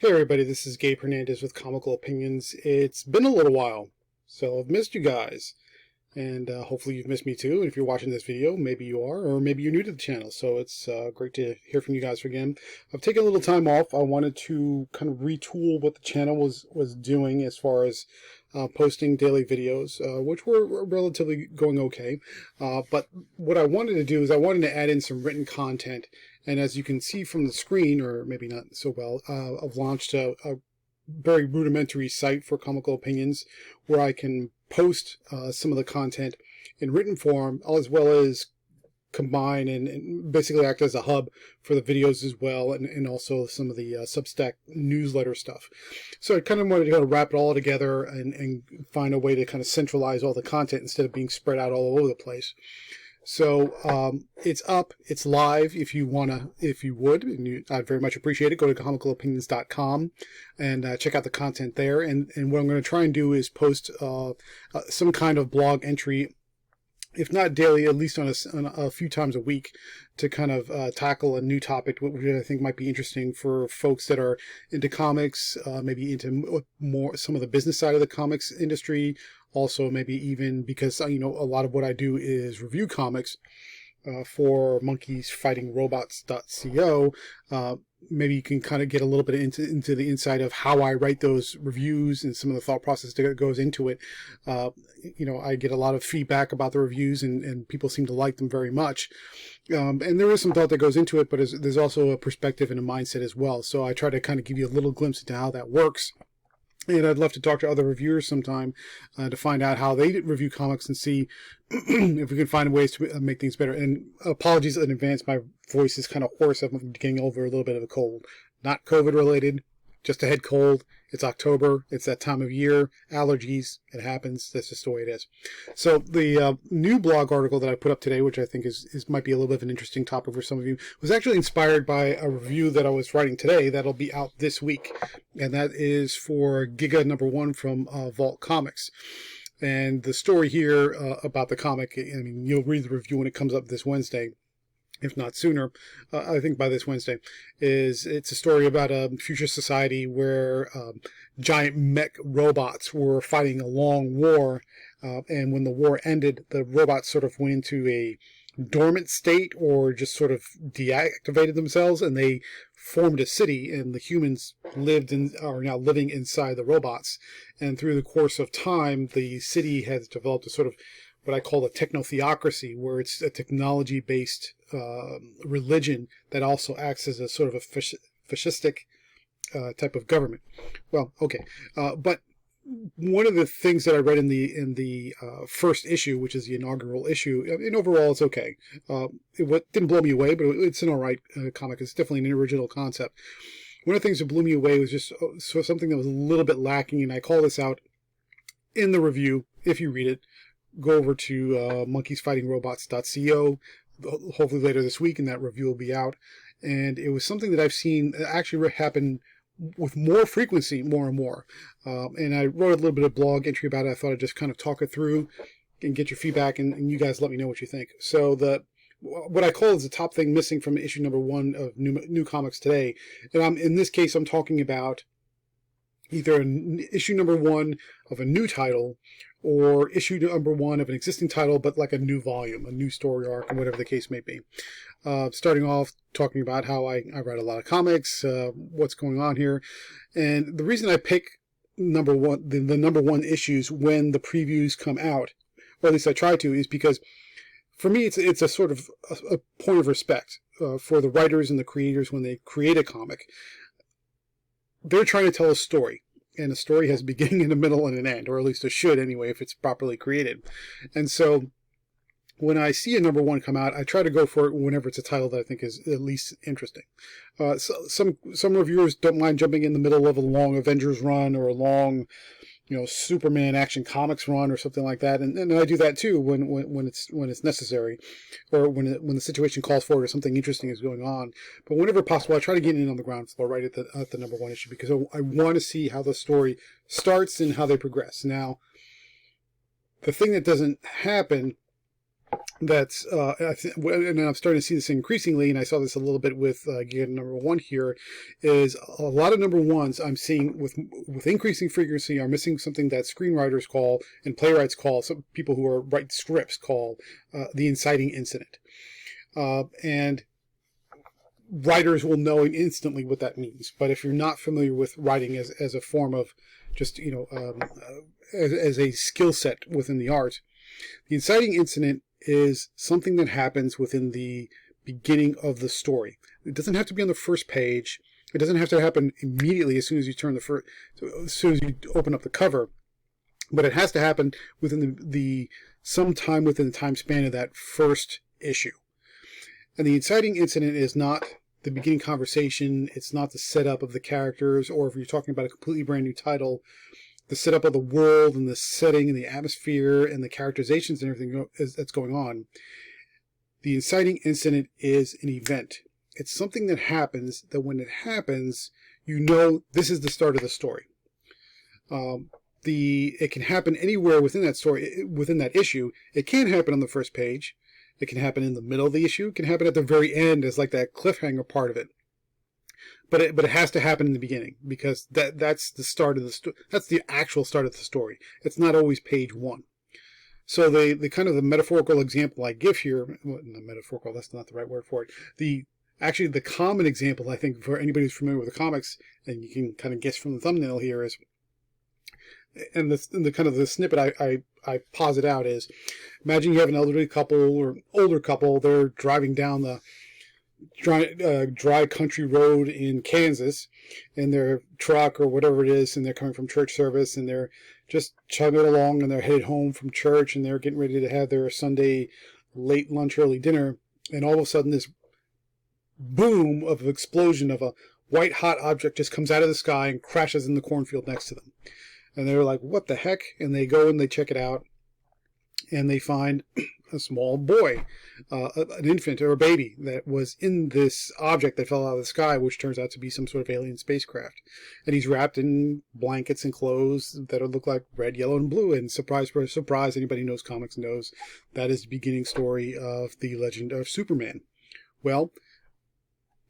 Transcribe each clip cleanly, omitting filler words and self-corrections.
Hey everybody, this is Gabe Hernandez with Comical Opinions. It's been a little while, so I've missed you guys, and hopefully you've missed me too. And if you're watching this video, maybe you are, or maybe you're new to the channel, so it's great to hear from you guys again. I've taken a little time off. I wanted to kind of retool what the channel was doing as far as posting daily videos, which were relatively going okay. But what I wanted to do is I wanted to add in some written content. And as you can see from the screen, or maybe not so well, I've launched a very rudimentary site for Comical Opinions where I can post some of the content in written form, as well as combine and basically act as a hub for the videos as well, and also some of the Substack newsletter stuff. So I kind of wanted to kind of wrap it all together and find a way to kind of centralize all the content instead of being spread out all over the place. So it's up, it's live. If you would, and I'd very much appreciate it. Go to comicalopinions.com and check out the content there. And what I'm going to try and do is post some kind of blog entry, if not daily, at least on a few times a week, to kind of tackle a new topic, which I think might be interesting for folks that are into comics, maybe into more some of the business side of the comics industry. Also, maybe even because, a lot of what I do is review comics for monkeysfightingrobots.co. Maybe you can kind of get a little bit into the inside of how I write those reviews and some of the thought process that goes into it. I get a lot of feedback about the reviews, and people seem to like them very much. And there is some thought that goes into it, but there's also a perspective and a mindset as well. So I try to kind of give you a little glimpse into how that works. And I'd love to talk to other reviewers sometime to find out how they review comics and see if we can find ways to make things better. And apologies in advance, my voice is kind of hoarse. I'm getting over a little bit of a cold. Not COVID related, just a head cold. It's October. It's that time of year. Allergies. It happens. That's just the way it is. So the new blog article that I put up today, which I think might be a little bit of an interesting topic for some of you, was actually inspired by a review that I was writing today that'll be out this week. And that is for Giga #1 from Vault Comics. And the story here about the comic, you'll read the review when it comes up this Wednesday, if not sooner. I think by this Wednesday, it's a story about a future society where giant mech robots were fighting a long war, and when the war ended, the robots sort of went into a dormant state or just sort of deactivated themselves, and they formed a city, and the humans are now living inside the robots. And through the course of time, the city has developed a sort of what I call a techno-theocracy, where it's a technology-based religion that also acts as a sort of a fascistic type of government. Well, okay, but one of the things that I read in the first issue, which is the inaugural issue, and overall it's okay. It didn't blow me away, but it's an all right comic. It's definitely an original concept. One of the things that blew me away was just something that was a little bit lacking, and I call this out in the review. If you read it, go over to monkeysfightingrobots.co, hopefully later this week, and that review will be out. And it was something that I've seen actually happen with more frequency, more and more. And I wrote a little bit of blog entry about it. I thought I'd just kind of talk it through and get your feedback, and you guys let me know what you think. So what I call is the top thing missing from issue #1 of New Comics Today. And in this case, I'm talking about either issue #1 of a new title, or issue #1 of an existing title, but like a new volume, a new story arc, and whatever the case may be. Starting off talking about how I write a lot of comics, what's going on here. And the reason I pick the #1 issues when the previews come out, or at least I try to, is because for me it's a sort of a point of respect for the writers and the creators when they create a comic. They're trying to tell a story. And a story has a beginning and a middle and an end, or at least it should anyway, if it's properly created. And so when I see a #1 come out, I try to go for it whenever it's a title that I think is at least interesting. So some reviewers don't mind jumping in the middle of a long Avengers run or a long, Superman Action Comics run or something like that, and I do that too when it's necessary, or when the situation calls for it or something interesting is going on. But whenever possible, I try to get in on the ground floor right at the #1 issue, because I want to see how the story starts and how they progress. Now, the thing that doesn't happen that's and I'm starting to see this increasingly, and I saw this a little bit with gear number one here, is a lot of number ones I'm seeing with increasing frequency are missing something that screenwriters call and playwrights call, some people who are write scripts call the inciting incident, and writers will know instantly what that means. But if you're not familiar with writing as a form of just as a skill set within the art, the inciting incident is something that happens within the beginning of the story. It doesn't have to be on the first page. It doesn't have to happen immediately as soon as you as soon as you open up the cover. But it has to happen within the sometime within the time span of that first issue. And the inciting incident is not the beginning conversation. It's not the setup of the characters, or if you're talking about a completely brand new title, the setup of the world and the setting and the atmosphere and the characterizations and everything that's going on. The inciting incident is an event. It's something that happens that when it happens, you know this is the start of the story. It can happen anywhere within that story, within that issue. It can happen on the first page. It can happen in the middle of the issue. It can happen at the very end as like that cliffhanger part of it. But it has to happen in the beginning, because that's the start of the story. That's the actual start of the story. It's not always page one. So the kind of the metaphorical example I give here, well, not metaphorical, that's not the right word for it. The common example, I think, for anybody who's familiar with the comics, and you can kind of guess from the thumbnail here, is, and the kind of the snippet I posit out is, imagine you have an elderly couple or older couple. They're driving down the dry country road in Kansas in their truck or whatever it is, and they're coming from church service, and they're just chugging along, and they're headed home from church, and they're getting ready to have their Sunday late lunch, early dinner, and all of a sudden this boom of an explosion of a white hot object just comes out of the sky and crashes in the cornfield next to them. And they're like, what the heck? And they go and they check it out, and they find a small boy, an infant or a baby that was in this object that fell out of the sky, which turns out to be some sort of alien spacecraft. And he's wrapped in blankets and clothes that look like red, yellow, and blue. And surprise, surprise, anybody who knows comics knows that is the beginning story of the Legend of Superman. Well,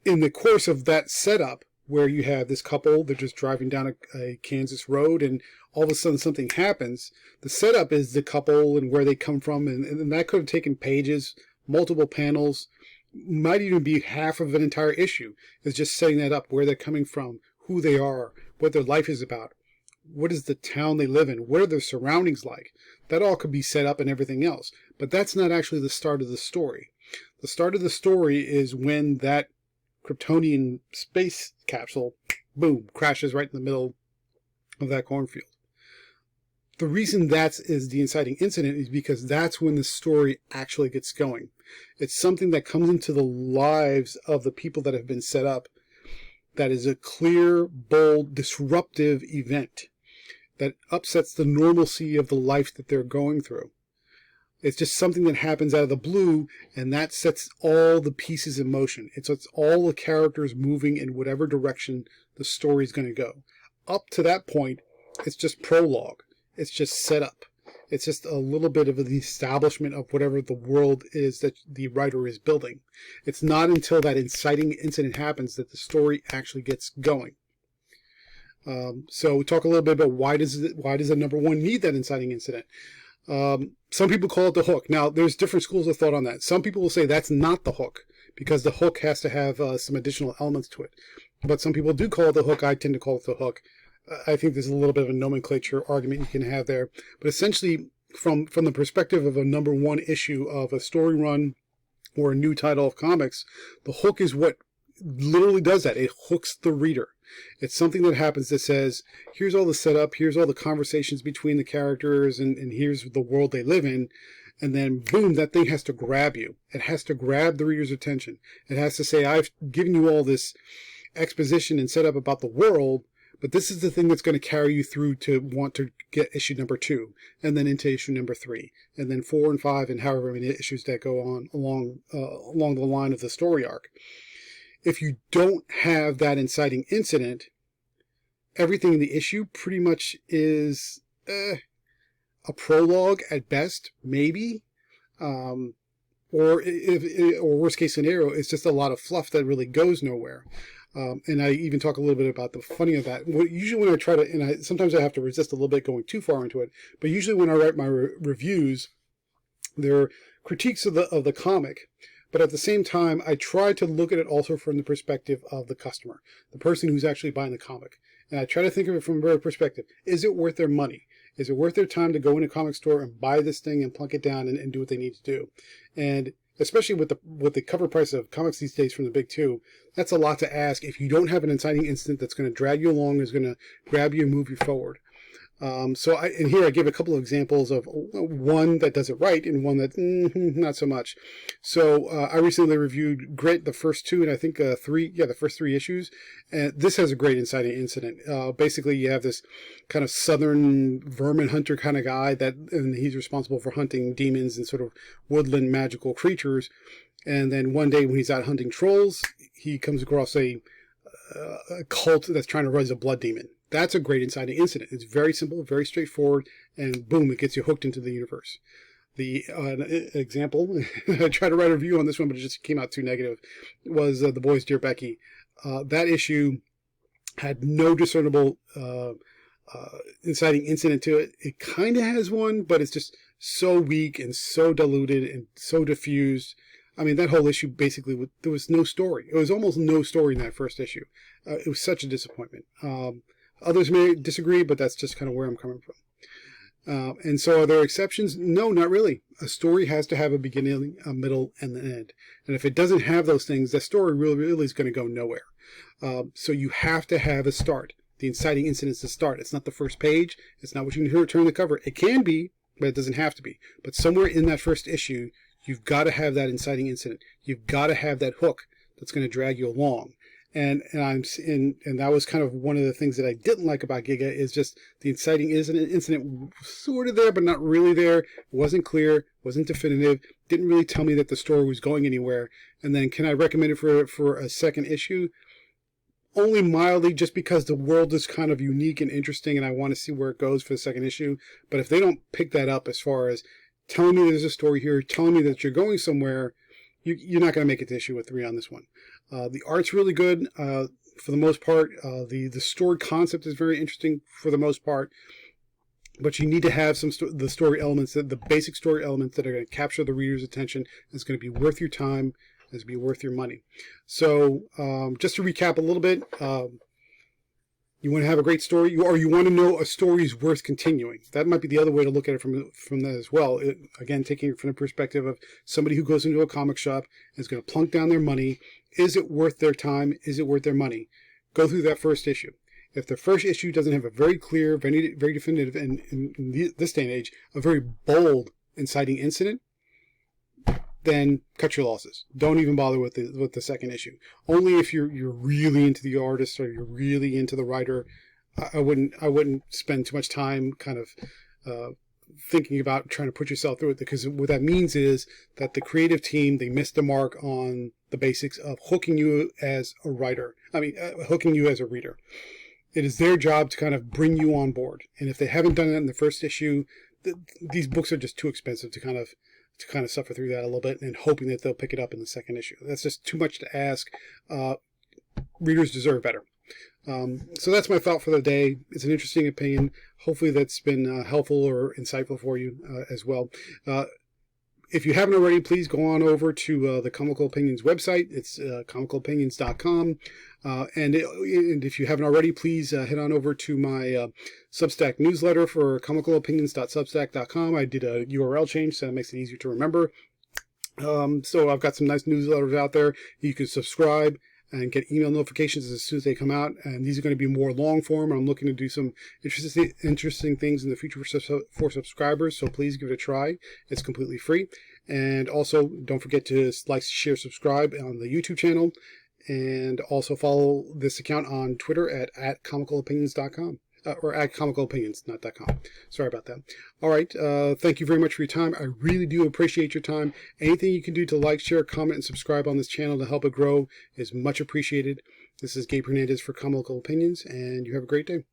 in the course of that setup, where you have this couple, they're just driving down a Kansas road, and all of a sudden something happens. The setup is the couple and where they come from, and that could have taken pages, multiple panels, might even be half of an entire issue. It's just setting that up, where they're coming from, who they are, what their life is about, what is the town they live in, what are their surroundings like. That all could be set up and everything else. But that's not actually the start of the story. The start of the story is when that Kryptonian space capsule, boom, crashes right in the middle of that cornfield. The reason that is the inciting incident is because that's when the story actually gets going. It's something that comes into the lives of the people that have been set up that is a clear, bold, disruptive event that upsets the normalcy of the life that they're going through. It's just something that happens out of the blue, and that sets all the pieces in motion. It sets all the characters moving in whatever direction the story's going to go. Up to that point, it's just prologue. It's just setup. It's just a little bit of the establishment of whatever the world is that the writer is building. It's not until that inciting incident happens that the story actually gets going. So talk a little bit about why does a number one need that inciting incident? Some people call it the hook. Now, there's different schools of thought on that. Some people will say that's not the hook, because the hook has to have some additional elements to it. But some people do call it the hook. I tend to call it the hook. I think there's a little bit of a nomenclature argument you can have there. But essentially, from the perspective of a number one issue of a story run or a new title of comics, the hook is what literally does that. It hooks the reader. It's something that happens that says, here's all the setup, here's all the conversations between the characters, and here's the world they live in. And then, boom, that thing has to grab you. It has to grab the reader's attention. It has to say, I've given you all this exposition and setup about the world, but this is the thing that's going to carry you through to want to get issue number 2, and then into issue number 3, and then 4 and 5, and however many issues that go on along the line of the story arc. If you don't have that inciting incident, everything in the issue pretty much is a prologue at best, maybe. or worst case scenario, it's just a lot of fluff that really goes nowhere. And I even talk a little bit about the funny of that. Usually when I try to, and sometimes I have to resist a little bit going too far into it, but usually when I write my reviews, they're critiques of the comic, but at the same time, I try to look at it also from the perspective of the customer, the person who's actually buying the comic. And I try to think of it from their perspective. Is it worth their money? Is it worth their time to go in a comic store and buy this thing and plunk it down and do what they need to do? And especially with the cover price of comics these days from the big two, that's a lot to ask if you don't have an inciting incident that's going to drag you along, is going to grab you and move you forward. And here I give a couple of examples of one that does it right and one that not so much. So I recently reviewed Grit, the first two, and I think the first three issues. And this has a great inciting incident. Basically, you have this kind of southern vermin hunter kind of guy and he's responsible for hunting demons and sort of woodland magical creatures. And then one day when he's out hunting trolls, he comes across a cult that's trying to raise a blood demon. That's a great inciting incident. It's very simple, very straightforward, and boom, it gets you hooked into the universe. The example, I tried to write a review on this one, but it just came out too negative, was The Boys Dear Becky. That issue had no discernible inciting incident to it. It kind of has one, but it's just so weak and so diluted and so diffused. I mean, that whole issue basically, there was no story. It was almost no story in that first issue. It was such a disappointment. Others may disagree, but that's just kind of where I'm coming from. And so are there exceptions? No, not really. A story has to have a beginning, a middle, and an end. And if it doesn't have those things, that story really is going to go nowhere. So you have to have a start. The inciting incident is the start. It's not the first page. It's not what you can turn the cover. It can be, but it doesn't have to be. But somewhere in that first issue, you've got to have that inciting incident. You've got to have that hook that's going to drag you along. And that was kind of one of the things that I didn't like about Giga, is just the inciting incident sort of there, but not really there. It wasn't clear, wasn't definitive, didn't really tell me that the story was going anywhere. And then can I recommend it for a second issue? Only mildly, just because the world is kind of unique and interesting and I want to see where it goes for the second issue. But if they don't pick that up as far as telling me there's a story here, telling me that you're going somewhere, you're not going to make it to issue 3 on this one. The art's really good for the most part. The story concept is very interesting for the most part. But you need to have the story elements, the basic story elements that are going to capture the reader's attention. It's going to be worth your time. It's going to be worth your money. So just to recap a little bit, you want to have a great story, or you want to know a story is worth continuing. That might be the other way to look at it from that as well. Again, taking it from the perspective of somebody who goes into a comic shop and is going to plunk down their money. Is it worth their time? Is it worth their money? Go through that first issue. If the first issue doesn't have a very clear, very definitive, and in this day and age, a very bold inciting incident, then cut your losses. Don't even bother with the second issue. Only if you're really into the artist or you're really into the writer. I wouldn't spend too much time kind of thinking about trying to put yourself through it, because what that means is that the creative team, they missed the mark on the basics of hooking you as a writer. Hooking you as a reader. It is their job to kind of bring you on board. And if they haven't done that in the first issue, these books are just too expensive to kind of suffer through that a little bit and hoping that they'll pick it up in the second issue. That's just too much to ask. Readers deserve better. So that's my thought for the day. It's an interesting opinion. Hopefully that's been helpful or insightful for you as well. If you haven't already, please go on over to the Comical Opinions website. It's comicalopinions.com. And if you haven't already, please head on over to my Substack newsletter for comicalopinions.substack.com. I did a URL change, so that makes it easier to remember. So I've got some nice newsletters out there. You can subscribe and get email notifications as soon as they come out. And these are going to be more long form. I'm looking to do some interesting things in the future for subscribers. So please give it a try. It's completely free. And also don't forget to like, share, subscribe on the YouTube channel. And also follow this account on Twitter at comicalopinions.com. Or at comicalopinions, not .com. Sorry about that. All right. Thank you very much for your time. I really do appreciate your time. Anything you can do to like, share, comment, and subscribe on this channel to help it grow is much appreciated. This is Gabe Hernandez for Comical Opinions, and you have a great day.